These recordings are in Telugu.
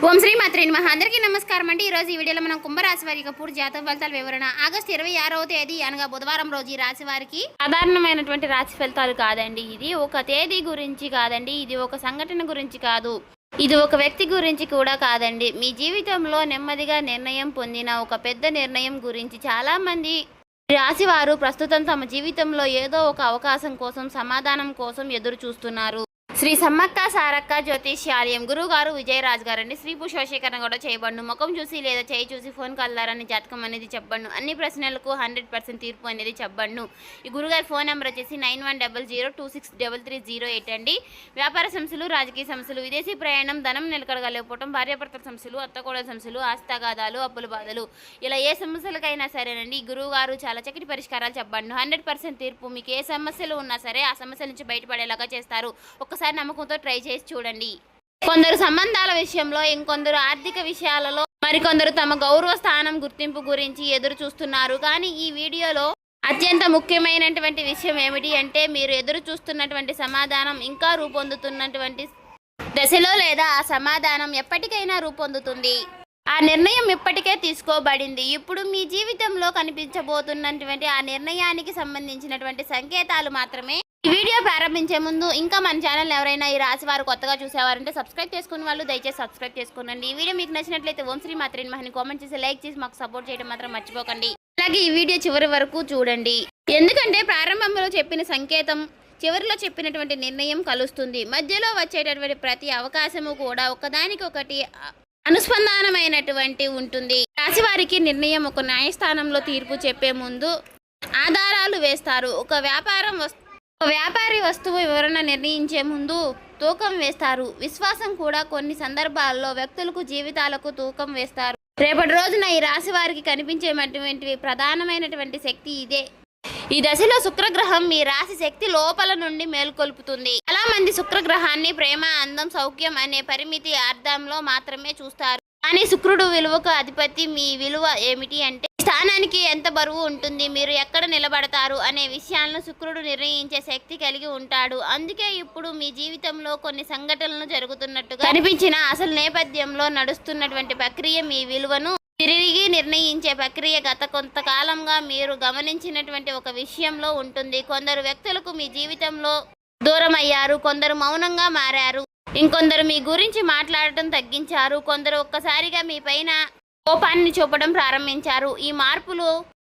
ఓం శ్రీ మాత్రే నమః. అందరికీ నమస్కారం అండి. ఈరోజు ఈ వీడియోలో మనం కుంభరాశి వారికి పూర్తి జాతక ఫలితాల వివరణ. ఆగస్టు 26వ తేదీ అనగా బుధవారం రోజు ఈ రాశి వారికి సాధారణమైనటువంటి రాశి ఫలితాలు కాదండి. ఇది ఒక తేదీ గురించి కాదండి, ఇది ఒక సంఘటన గురించి కాదు, ఇది ఒక వ్యక్తి గురించి కూడా కాదండి. మీ జీవితంలో నెమ్మదిగా నిర్ణయం పొందిన ఒక పెద్ద నిర్ణయం గురించి చాలామంది రాశి వారు ప్రస్తుతం తమ జీవితంలో ఏదో ఒక అవకాశం కోసం, సమాధానం కోసం ఎదురు చూస్తున్నారు. శ్రీ సమ్మక్క సారక్క జ్యోతిష్యాలయం గురువుగారు విజయరాజు గారండి. స్త్రీ పురుషోషీకరణ కూడా చేయబడును. ముఖం చూసి లేదా చేయి చూసి ఫోన్ కల్లారని జాతకం అనేది చెప్పబడును. అన్ని ప్రశ్నలకు 100% తీర్పు అనేది చెప్పబడును. ఈ గురుగారి ఫోన్ నెంబర్ వచ్చేసి 9100263308 అండి. వ్యాపార సమస్యలు, రాజకీయ సమస్యలు, విదేశీ ప్రయాణం, ధనం నిలకడగలేకపోవడం, భార్యాభర్తల సమస్యలు, అత్తకోడల సమస్యలు, ఆస్తిగాదాలు, అప్పుల బాధలు, ఇలా ఏ సమస్యలకైనా సరేనండి ఈ గురువుగారు చాలా చక్కటి పరిష్కారాలు చెప్పబడును. 100% తీర్పు. మీకు ఏ సమస్యలు ఉన్నా సరే ఆ సమస్యల నుంచి బయటపడేలాగా చేస్తారు. ఒకసారి నమ్మకంతో ట్రై చేసి చూడండి. కొందరు సంబంధాల విషయంలో, ఇంకొందరు ఆర్థిక విషయాలలో, మరికొందరు తమ గౌరవ స్థానం, గుర్తింపు గురించి ఎదురు చూస్తున్నారు. కానీ ఈ వీడియోలో అత్యంత ముఖ్యమైనటువంటి విషయం ఏమిటి అంటే, మీరు ఎదురు చూస్తున్నటువంటి సమాధానం ఇంకా రూపొందుతున్నటువంటి దశలో లేదా ఆ సమాధానం ఎప్పటికైనా రూపొందుతుంది. ఆ నిర్ణయం ఇప్పటికే తీసుకోబడింది. ఇప్పుడు మీ జీవితంలో కనిపించబోతున్నటువంటి ఆ నిర్ణయానికి సంబంధించినటువంటి సంకేతాలు మాత్రమే. ఈ వీడియో ప్రారంభించే ముందు ఇంకా మన ఛానల్ ఎవరైనా ఈ రాశి వారు కొత్తగా చూసేవారంటే సబ్స్క్రైబ్ చేసుకున్న వాళ్ళు దయచేసి సబ్స్క్రైబ్ చేసుకోండి. ఈ వీడియో మీకు నచ్చినట్లయితే ఓం శ్రీ మాత్రే నమః కామెంట్ చేసి లైక్ చేసి మాకు సపోర్ట్ చేయడం మాత్రం మర్చిపోకండి. అలాగే ఈ వీడియో చివరి వరకు చూడండి. ఎందుకంటే ప్రారంభంలో చెప్పిన సంకేతం చివరిలో చెప్పినటువంటి నిర్ణయం కలుస్తుంది. మధ్యలో వచ్చేటటువంటి ప్రతి అవకాశము కూడా ఒకదానికొకటి అనుస్పంధానమైనటువంటి ఉంటుంది. రాశి వారికి నిర్ణయం ఒక న్యాయస్థానంలో తీర్పు చెప్పే ముందు ఆధారాలు వేస్తారు. ఒక వ్యాపారి వస్తువు వివరణ నిర్ణయించే ముందు తూకం వేస్తారు. విశ్వాసం కూడా కొన్ని సందర్భాల్లో వ్యక్తులకు, జీవితాలకు తూకం వేస్తారు. రేపటి రోజున ఈ రాశి వారికి కనిపించేటువంటి ప్రధానమైనటువంటి శక్తి ఇదే. ఈ దశలో శుక్రగ్రహం మీ రాశి శక్తి లోపల నుండి మేల్కొల్పుతుంది. చాలా మంది శుక్రగ్రహాన్ని ప్రేమ, అందం, సౌఖ్యం అనే పరిమితి అర్థంలో మాత్రమే చూస్తారు. కానీ శుక్రుడు విలువకు అధిపతి. మీ విలువ ఏమిటి అంటే స్థానానికి ఎంత బరువు ఉంటుంది, మీరు ఎక్కడ నిలబడతారు అనే విషయాలను శుక్రుడు నిర్ణయించే శక్తి కలిగి ఉంటాడు. అందుకే ఇప్పుడు మీ జీవితంలో కొన్ని సంఘటనలు జరుగుతున్నట్టుగా కనిపించిన అసలు నేపథ్యంలో నడుస్తున్నటువంటి ప్రక్రియ మీ విలువను తిరిగి నిర్ణయించే ప్రక్రియ. గత కొంతకాలంగా మీరు గమనించినటువంటి ఒక విషయంలో ఉంటుంది. కొందరు వ్యక్తులకు మీ జీవితంలో దూరం అయ్యారు, కొందరు మౌనంగా మారారు, ఇంకొందరు మీ గురించి మాట్లాడటం తగ్గించారు, కొందరు ఒక్కసారిగా మీ పైన కోపాన్ని చూపడం ప్రారంభించారు. ఈ మార్పులు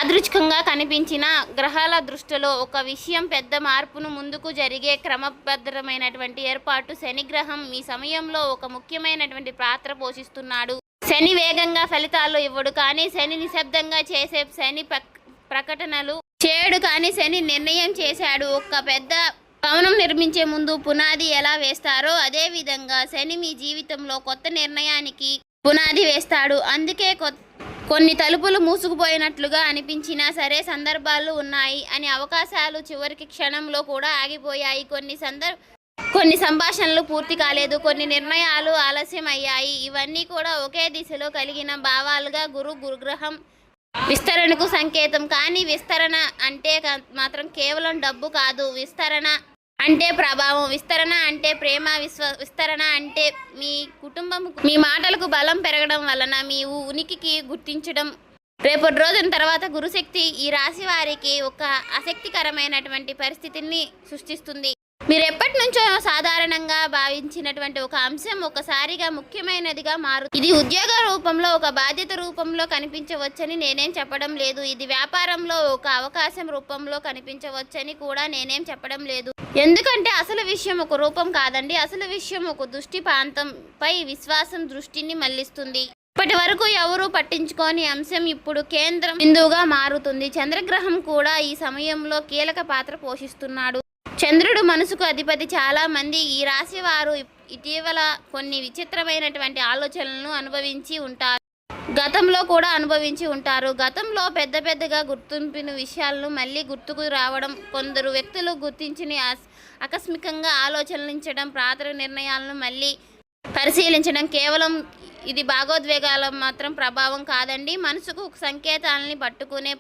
అదృచ్ఛికంగా కనిపించిన గ్రహాల దృష్టిలో ఒక విషయం పెద్ద మార్పును ముందుకు జరిగే క్రమబద్ధమైనటువంటి ఏర్పాటు. శని గ్రహం మీ సమయంలో ఒక ముఖ్యమైనటువంటి పాత్ర పోషిస్తున్నాడు. శని వేగంగా ఫలితాలు ఇవ్వడు, కానీ శని నిశ్శబ్దంగా చేసే శని ప్రకటనలు చేయడు. కానీ శని నిర్ణయం చేశాడు. ఒక పెద్ద భవనం నిర్మించే ముందు పునాది ఎలా వేస్తారో అదే విధంగా శని మీ జీవితంలో కొత్త నిర్ణయానికి పునాది వేస్తాడు. అందుకే కొన్ని తలుపులు మూసుకుపోయినట్లుగా అనిపించినా సరే సందర్భాలు ఉన్నాయి అని అవకాశాలు చివరికి క్షణంలో కూడా ఆగిపోయాయి. కొన్ని సంభాషణలు పూర్తి కాలేదు, కొన్ని నిర్ణయాలు ఆలస్యం అయ్యాయి. ఇవన్నీ కూడా ఒకే దిశలో కలిగిన భావాలుగా గురుగ్రహం విస్తరణకు సంకేతం. కానీ విస్తరణ అంటే మాత్రం కేవలం డబ్బు కాదు. విస్తరణ అంటే ప్రభావం, విస్తరణ అంటే ప్రేమ, విస్తరణ అంటే మీ కుటుంబం, మీ మాటలకు బలం పెరగడం వలన మీ ఉనికికి గుర్తించడం. రేపటి రోజున తర్వాత గురుశక్తి ఈ రాశి వారికి ఒక ఆసక్తికరమైనటువంటి పరిస్థితిని సృష్టిస్తుంది. మీరు ఎప్పటి నుంచో సాధారణంగా భావించినటువంటి ఒక అంశం ఒకసారిగా ముఖ్యమైనదిగా మారుతుంది. ఇది ఉద్యోగ రూపంలో, ఒక బాధ్యత రూపంలో కనిపించవచ్చని నేనేం చెప్పడం లేదు. ఇది వ్యాపారంలో ఒక అవకాశం రూపంలో కనిపించవచ్చని కూడా నేనేం చెప్పడం లేదు. ఎందుకంటే అసలు విషయం ఒక రూపం కాదండి. అసలు విషయం ఒక దృష్టి ప్రాంతంపై విశ్వాసం దృష్టిని మళ్లిస్తుంది. ఇప్పటి వరకు ఎవరూ పట్టించుకోని అంశం ఇప్పుడు కేంద్రం బిందువుగా మారుతుంది. చంద్రగ్రహం కూడా ఈ సమయంలో కీలక పాత్ర పోషిస్తున్నాడు. చంద్రుడు మనసుకు అధిపతి. చాలా మంది ఈ రాశి వారు ఇటీవల కొన్ని విచిత్రమైనటువంటి ఆలోచనలను అనుభవించి ఉంటారు. గతంలో కూడా అనుభవించి ఉంటారు. గతంలో పెద్దగా గుర్తింపిన విషయాలను మళ్ళీ గుర్తుకు రావడం, కొందరు వ్యక్తులు గుర్తించిన ఆకస్మికంగా ఆలోచనలించడం, పాత నిర్ణయాలను మళ్ళీ పరిశీలించడం. కేవలం ఇది భావోద్వేగాల మాత్రం ప్రభావం కాదండి. మనసుకు సంకేతాలని పట్టుకునే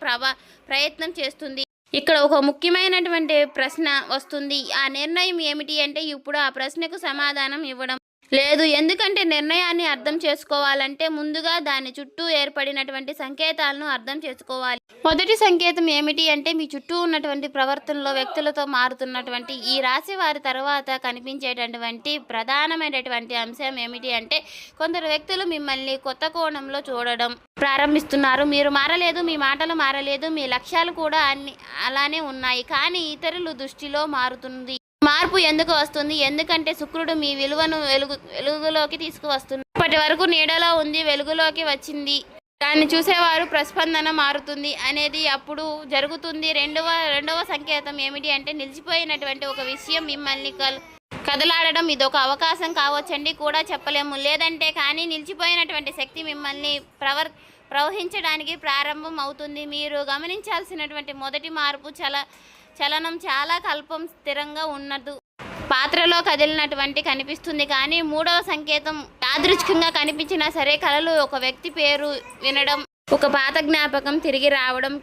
ప్రయత్నం చేస్తుంది. ఇక్కడ ఒక ముఖ్యమైనటువంటి ప్రశ్న వస్తుంది. ఆ నిర్ణయం ఏమిటి అంటే ఇప్పుడు ఆ ప్రశ్నకు సమాధానం ఇవ్వడం. లేదు. ఎందుకంటే నిర్ణయాన్ని అర్థం చేసుకోవాలంటే ముందుగా దాని చుట్టూ ఏర్పడినటువంటి సంకేతాలను అర్థం చేసుకోవాలి. మొదటి సంకేతం ఏమిటి అంటే మీ చుట్టూ ఉన్నటువంటి ప్రవర్తనలో వ్యక్తులతో మారుతున్నటువంటి ఈ రాశి వారి తర్వాత కనిపించేటటువంటి ప్రధానమైనటువంటి అంశం ఏమిటి అంటే కొందరు వ్యక్తులు మిమ్మల్ని కొత్త కోణంలో చూడడం ప్రారంభిస్తున్నారు. మీరు మారలేదు, మీ మాటలు మారలేదు, మీ లక్ష్యాలు కూడా అలానే ఉన్నాయి, కానీ ఇతరుల దృష్టిలో మారుతుంది. మార్పు ఎందుకు వస్తుంది? ఎందుకంటే శుక్రుడు మీ విలువను వెలుగులోకి తీసుకువస్తుంది. ఇప్పటి వరకు నీడలో ఉంది, వెలుగులోకి వచ్చింది. దాన్ని చూసేవారు ప్రస్పందన మారుతుంది అనేది అప్పుడు జరుగుతుంది. రెండవ సంకేతం ఏమిటి అంటే నిలిచిపోయినటువంటి ఒక విషయం మిమ్మల్ని కదలాడడం. ఇదొక అవకాశం కావచ్చండి కూడా చెప్పలేము. లేదంటే కానీ నిలిచిపోయినటువంటి శక్తి మిమ్మల్ని ప్రవహించడానికి ప్రారంభం అవుతుంది. మీరు గమనించాల్సినటువంటి మొదటి మార్పు చలనం చాలా కల్పం స్థిరంగా ఉన్నదు పాత్రలో కదిలినటువంటి కనిపిస్తుంది. కానీ మూడవ సంకేతం యాదృచ్ఛికంగా కనిపించినా సరే కలలు ఒక వ్యక్తి పేరు వినడం, ఒక పాత జ్ఞాపకం తిరిగి రావడం,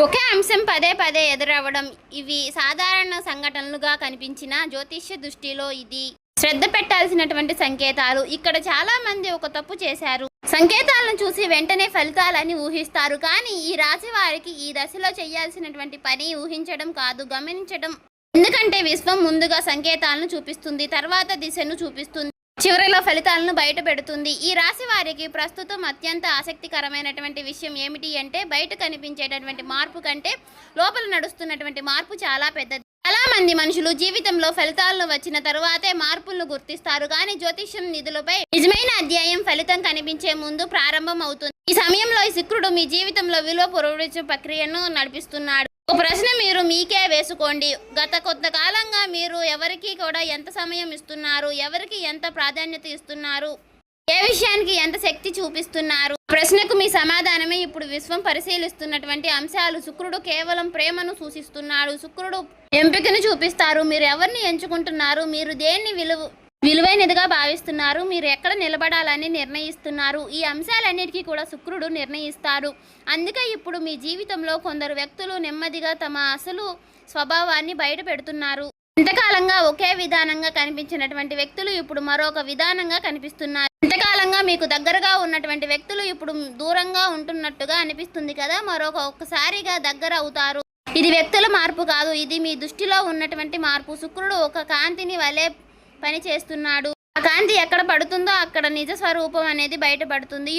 ఒకే అంశం పదే పదే ఎదురవ్వడం, ఇవి సాధారణ సంఘటనలుగా కనిపించిన జ్యోతిష్య దృష్టిలో ఇది శ్రద్ధ పెట్టాల్సినటువంటి సంకేతాలు. ఇక్కడ చాలా మంది ఒక తప్పు చేశారు. సంకేతాలను చూసి వెంటనే ఫలితాలని ఊహిస్తారు. కానీ ఈ రాశి వారికి ఈ దశలో చేయాల్సినటువంటి పని ఊహించడం కాదు, గమనించడం. ఎందుకంటే విశ్వం ముందుగా సంకేతాలను చూపిస్తుంది, తర్వాత దిశను చూపిస్తుంది, చివరిలో ఫలితాలను బయట పెడుతుంది. ఈ రాశి వారికి ప్రస్తుతం అత్యంత ఆసక్తికరమైనటువంటి విషయం ఏమిటి అంటే బయట కనిపించేటటువంటి మార్పు కంటే లోపల నడుస్తున్నటువంటి మార్పు చాలా పెద్దది. చాలా మంది మనుషులు జీవితంలో ఫలితాలను వచ్చిన తరువాతే మార్పులను గుర్తిస్తారు. కానీ జ్యోతిష్యం నిధులపై నిజమైన అధ్యాయం ఫలితం కనిపించే ముందు ప్రారంభం అవుతుంది. ఈ సమయంలో ఈ శుక్రుడు మీ జీవితంలో విలువ పురోగతి ప్రక్రియను నడిపిస్తున్నాడు. ఒక ప్రశ్న మీరు మీకే వేసుకోండి. గత కొంతకాలంగా మీరు ఎవరికి కూడా ఎంత సమయం ఇస్తున్నారు, ఎవరికి ఎంత ప్రాధాన్యత ఇస్తున్నారు, ఏ విషయానికి ఎంత శక్తి చూపిస్తున్నారు? ప్రశ్నకు మీ సమాధానమే ఇప్పుడు విశ్వం పరిశీలిస్తున్నటువంటి అంశాలు. శుక్రుడు కేవలం ప్రేమను సూచిస్తున్నాడు. శుక్రుడు ఎంపికను చూపిస్తారు. మీరు ఎవరిని ఎంచుకుంటున్నారు, మీరు దేన్ని విలువైనదిగా భావిస్తున్నారు, మీరు ఎక్కడ నిలబడాలని నిర్ణయిస్తున్నారు, ఈ అంశాలన్నిటికీ కూడా శుక్రుడు నిర్ణయిస్తారు. అందుకే ఇప్పుడు మీ జీవితంలో కొందరు వ్యక్తులు నెమ్మదిగా తమ అసలు స్వభావాన్ని బయట పెడుతున్నారు. ఇంతకాలంగా ఒకే విధానంగా కనిపించినటువంటి వ్యక్తులు ఇప్పుడు మరొక విధానంగా కనిపిస్తున్నారు. ఇంతకాలంగా మీకు దగ్గరగా ఉన్నటువంటి వ్యక్తులు ఇప్పుడు దూరంగా ఉంటున్నట్టుగా అనిపిస్తుంది కదా, ఒక్కసారిగా దగ్గర అవుతారు. ఇది వ్యక్తుల మార్పు కాదు, ఇది మీ దృష్టిలో ఉన్నటువంటి మార్పు. శుక్రుడు ఒక కాంతిని వలె పని చేస్తున్నాడు. ఆ కాంతి ఎక్కడ పడుతుందో అక్కడ నిజ స్వరూపం అనేది బయటపడుతుంది.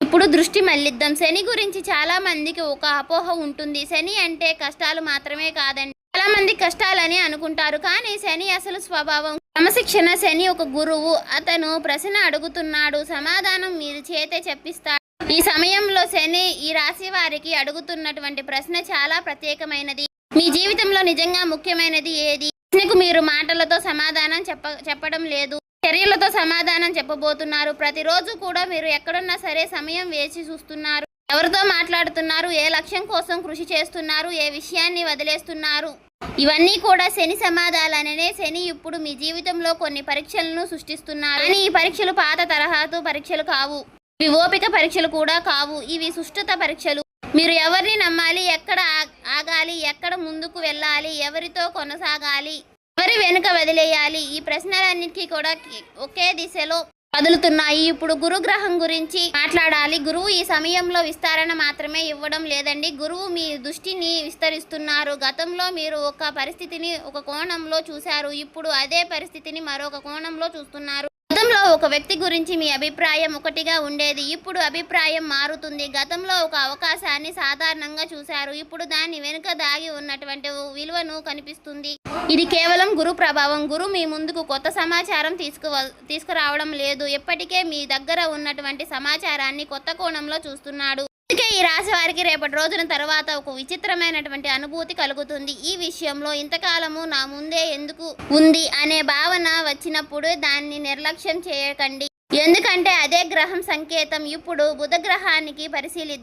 ఇప్పుడు దృష్టి మళ్ళిద్దాం. శని గురించి చాలా మందికి ఒక అపోహ ఉంటుంది. శని అంటే కష్టాలు మాత్రమే కాదండి. చాలా మంది కష్టాలని అనుకుంటారు, కానీ శని అసలు స్వభావం క్రమశిక్షణ. శని ఒక గురువు. అతను ప్రశ్న అడుగుతున్నాడు, సమాధానం మీరు చేతే చెప్పిస్తాడు. ఈ సమయంలో శని ఈ రాశి వారికి అడుగుతున్నటువంటి ప్రశ్న చాలా ప్రత్యేకమైనది. మీ జీవితంలో నిజంగా ముఖ్యమైనది ఏది? ప్రశ్నకు మీరు మాటలతో సమాధానం చెప్పడం లేదు, చర్యలతో సమాధానం చెప్పబోతున్నారు. ప్రతిరోజు కూడా మీరు ఎక్కడున్నా సరే సమయం వేచి చూస్తున్నారు. ఎవరితో మాట్లాడుతున్నారు, ఏ లక్ష్యం కోసం కృషి చేస్తున్నారు, ఏ విషయాన్ని వదిలేస్తున్నారు, ఇవన్నీ కూడా శని సమాధానాలనే. శని ఇప్పుడు మీ జీవితంలో కొన్ని పరీక్షలను సృష్టిస్తున్నారు. కానీ ఈ పరీక్షలు పాత తరహాతో పరీక్షలు కావు, ఇవి ఓపిక పరీక్షలు కూడా కావు, ఇవి సుష్ఠత పరీక్షలు. మీరు ఎవరిని నమ్మాలి, ఎక్కడ ఆగాలి, ఎక్కడ ముందుకు వెళ్ళాలి, ఎవరితో కొనసాగాలి, ఎవరి వెనుక వదిలేయాలి, ఈ ప్రశ్నలన్నిటికీ కూడా ఒకే దిశలో కదులుతున్నాయి. ఇప్పుడు గురుగ్రహం గురించి మాట్లాడాలి. గురువు ఈ సమయంలో విస్తరణ మాత్రమే ఇవ్వడం లేదండి, గురువు మీ దృష్టిని విస్తరిస్తున్నారు. గతంలో మీరు ఒక పరిస్థితిని ఒక కోణంలో చూశారు, ఇప్పుడు అదే పరిస్థితిని మరొక కోణంలో చూస్తున్నారు. గతంలో ఒక వ్యక్తి గురించి మీ అభిప్రాయం ఒకటిగా ఉండేది, ఇప్పుడు అభిప్రాయం మారుతుంది. గతంలో ఒక అవకాశాన్ని సాధారణంగా చూశారు, ఇప్పుడు దాని వెనుక దాగి ఉన్నటువంటి విలువను కనిపిస్తుంది. ఇది కేవలం గురు ప్రభావం. గురు మీ ముందుకు కొత్త సమాచారం తీసుకురావడం లేదు, ఎప్పటికే మీ దగ్గర ఉన్నటువంటి సమాచారాన్ని కొత్త కోణంలో చూస్తున్నాడు. అందుకే ఈ రాశి వారికి రేపటి రోజున తర్వాత ఒక విచిత్రమైనటువంటి అనుభూతి కలుగుతుంది. ఈ విషయంలో ఇంతకాలము నా ముందే ఎందుకు ఉంది అనే భావన వచ్చినప్పుడు దాన్ని నిర్లక్ష్యం చేయకండి. ఎందుకంటే అదే గ్రహం సంకేతం. ఇప్పుడు బుధ గ్రహానికి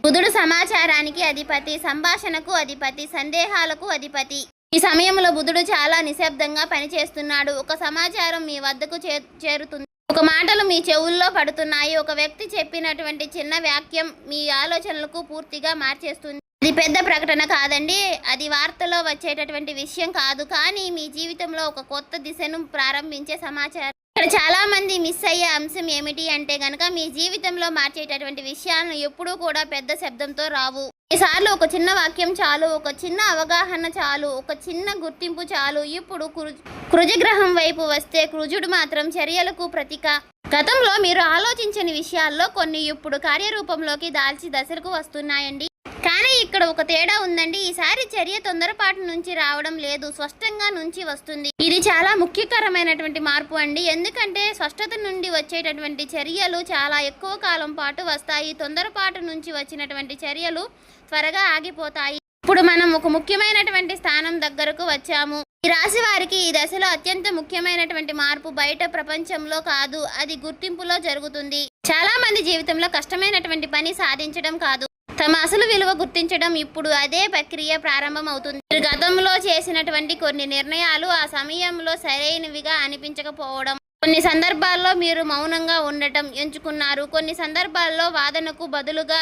బుధుడు సమాచారానికి అధిపతి, సంభాషణకు అధిపతి, సందేహాలకు అధిపతి. ఈ సమయంలో బుధుడు చాలా నిశ్శబ్దంగా పనిచేస్తున్నాడు. ఒక సమాచారం మీ వద్దకు చేరుతుంది, ఒక మాటలు మీ చెవుల్లో పడుతున్నాయి, ఒక వ్యక్తి చెప్పినటువంటి చిన్న వాక్యం మీ ఆలోచనలకు పూర్తిగా మార్చేస్తుంది. అది పెద్ద ప్రకటన కాదండి, అది వార్తలో వచ్చేటటువంటి విషయం కాదు, కానీ మీ జీవితంలో ఒక కొత్త దిశను ప్రారంభించే సమాచారం. ఇక్కడ చాలా మంది మిస్ అయ్యే అంశం ఏమిటి అంటే గనక మీ జీవితంలో మార్చేటటువంటి విషయాలను ఎప్పుడూ కూడా పెద్ద శబ్దంతో రావు. ఈసార్లు ఒక చిన్న వాక్యం చాలు, ఒక చిన్న అవగాహన చాలు, ఒక చిన్న గుర్తింపు చాలు. ఇప్పుడు కుజగ్రహం వైపు వస్తే కుజుడు మాత్రం చర్యలకు ప్రతీక. గతంలో మీరు ఆలోచించని విషయాల్లో కొన్ని ఇప్పుడు కార్యరూపంలోకి దాల్చి దశలకు వస్తున్నాయండి. కానీ ఇక్కడ ఒక తేడా ఉందండి. ఈసారి చర్య తొందరపాటు నుంచి రావడం లేదు, స్పష్టంగా నుంచి వస్తుంది. ఇది చాలా ముఖ్యకరమైనటువంటి మార్పు అండి. ఎందుకంటే స్పష్టత నుండి వచ్చేటటువంటి చర్యలు చాలా ఎక్కువ కాలం పాటు వస్తాయి. తొందరపాటు నుంచి వచ్చినటువంటి చర్యలు త్వరగా ఆగిపోతాయి. ఇప్పుడు మనం ఒక ముఖ్యమైనటువంటి స్థానం దగ్గరకు వచ్చాము. ఈ రాశి వారికి ఈ దశలో అత్యంత ముఖ్యమైనటువంటి మార్పు బయట ప్రపంచంలో కాదు, అది గుర్తింపులో జరుగుతుంది. చాలా మంది జీవితంలో కష్టమైనటువంటి పని సాధించడం కాదు, తమ అసలు విలువ గుర్తించడం. ఇప్పుడు అదే ప్రక్రియ ప్రారంభం అవుతుంది. మీరు గతంలో చేసినటువంటి కొన్ని నిర్ణయాలు ఆ సమయంలో సరైనవిగా అనిపించకపోవడం, కొన్ని సందర్భాల్లో మీరు మౌనంగా ఉండటం ఎంచుకున్నారు, కొన్ని సందర్భాల్లో వాదనకు బదులుగా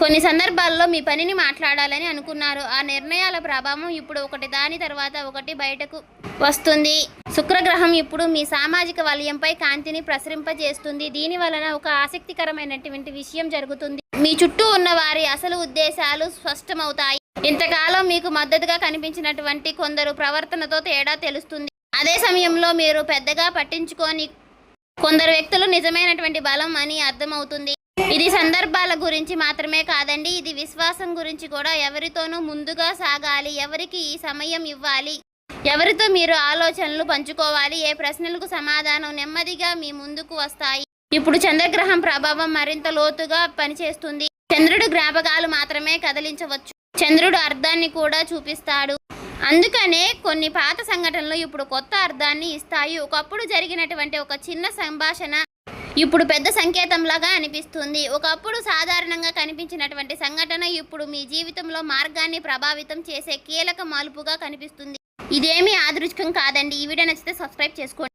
కొన్ని సందర్భాల్లో మీ పనిని మాట్లాడాలని అనుకున్నారు. ఆ నిర్ణయాల ప్రభావం ఇప్పుడు ఒకటి దాని తర్వాత ఒకటి బయటకు వస్తుంది. శుక్రగ్రహం ఇప్పుడు మీ సామాజిక వలయంపై కాంతిని ప్రసరింపజేస్తుంది. దీని వలన ఒక ఆసక్తికరమైనటువంటి విషయం జరుగుతుంది. మీ చుట్టూ ఉన్న వారి అసలు ఉద్దేశాలు స్పష్టమవుతాయి. ఇంతకాలం మీకు మద్దతుగా కనిపించినటువంటి కొందరు ప్రవర్తనతో తేడా తెలుస్తుంది. అదే సమయంలో మీరు పెద్దగా పట్టించుకొని కొందరు వ్యక్తులు నిజమైనటువంటి బలం అని అర్థమవుతుంది. ఇది సందర్భాల గురించి మాత్రమే కాదండి, ఇది విశ్వాసం గురించి కూడా. ఎవరితోనూ ముందుగా సాగాలి, ఎవరికి ఈ సమయం ఇవ్వాలి, ఎవరితో మీరు ఆలోచనలు పంచుకోవాలి, ఏ ప్రశ్నలకు సమాధానం నెమ్మదిగా మీ ముందుకు వస్తాయి. ఇప్పుడు చంద్రగ్రహం ప్రభావం మరింత లోతుగా పనిచేస్తుంది. చంద్రుడు జ్ఞాపకాలు మాత్రమే కదిలించవచ్చు, చంద్రుడు అర్థాన్ని కూడా చూపిస్తాడు. అందుకనే కొన్ని పాత సంఘటనలు ఇప్పుడు కొత్త అర్థాన్ని ఇస్తాయి. ఒకప్పుడు జరిగినటువంటి ఒక చిన్న సంభాషణ ఇప్పుడు పెద్ద సంకేతంలాగా అనిపిస్తుంది. ఒకప్పుడు సాధారణంగా కనిపించినటువంటి సంఘటన ఇప్పుడు మీ జీవితంలో మార్గాన్ని ప్రభావితం చేసే కీలక మలుపుగా కనిపిస్తుంది. ఇదేమీ యాదృచ్ఛికం కాదండి. ఈ వీడియో నచ్చితే సబ్స్క్రైబ్ చేసుకోండి.